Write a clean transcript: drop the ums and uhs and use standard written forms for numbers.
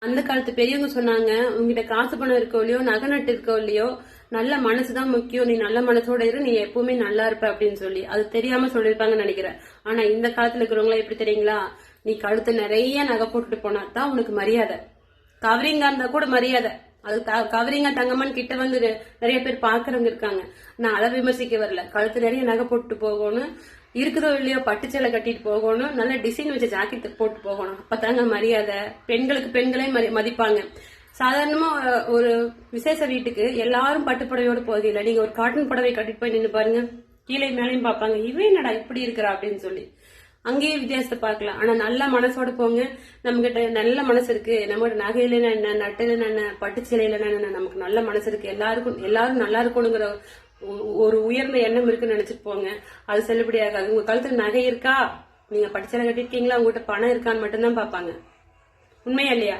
அந்த காலத்து பெரியவங்க சொன்னாங்க, உங்ககிட்ட காசு பணம் இருக்கோ இல்லையோ, நகை நட்டு இருக்கோ இல்லையோ, நல்ல மனசுதான் முக்கியம். நீ நல்ல மனசோட இரு, நீ எப்பவுமே நல்லா இருப்ப அப்படின்னு சொல்லி. அது தெரியாம சொல்லிருப்பாங்கன்னு நினைக்கிறேன். ஆனா இந்த காலத்துல இருக்கிறவங்களா எப்படி தெரியுங்களா? நீ கழுத்து நிறைய நகை போட்டுட்டு போனா தான் உனக்கு மரியாதை. கவரிங்கா இருந்தா கூட மரியாதை. அது கவரிங்கா தங்கம்மான்னு கிட்ட வந்து நிறைய பேர் பாக்குறவங்க இருக்காங்க. நான் அதை விமர்சிக்க வரல. கழுத்து நிறைய நகை போட்டு போகணும், இருக்குதோ இல்லையோ பட்டுச்சேலை கட்டிட்டு போகணும், நல்ல டிசைன் வச்ச ஜாக்கெட் போட்டு போகணும். அப்பதாங்க மரியாதை. பெண்களுக்கு பெண்களே மதிப்பாங்க. சாதாரணமா ஒரு விசேஷ வீட்டுக்கு எல்லாரும் பட்டு புடவையோட போவதில்லை. நீங்க ஒரு காட்டன் புடவை கட்டிட்டு போய் நின்று பாருங்க, கீழே மேலையும் பார்ப்பாங்க, இவன் என்னடா இப்படி இருக்கிறா அப்படின்னு சொல்லி. அங்கேயே வித்தியாசத்தை பார்க்கலாம். ஆனா நல்ல மனசோட போங்க. நம்ம கிட்ட நல்ல மனசு இருக்கு, நம்மகிட்ட நகையில என்ன, நட்டுல என்ன, பட்டுச்சேலையில என்ன, நமக்கு நல்ல மனசு இருக்கு, எல்லாரும் நல்லா இருக்கணுங்கிற ஒரு உயர்ந்த எண்ணம் இருக்குன்னு நினைச்சிட்டு போங்க. அது செல்லுபடியாகாது. உங்க கழுத்துல நகை இருக்கா, நீங்க பட்டுச்சேலை கட்டிருக்கீங்களா, உங்ககிட்ட பணம் இருக்கான்னு மட்டும்தான் பாப்பாங்க. உண்மையா இல்லையா?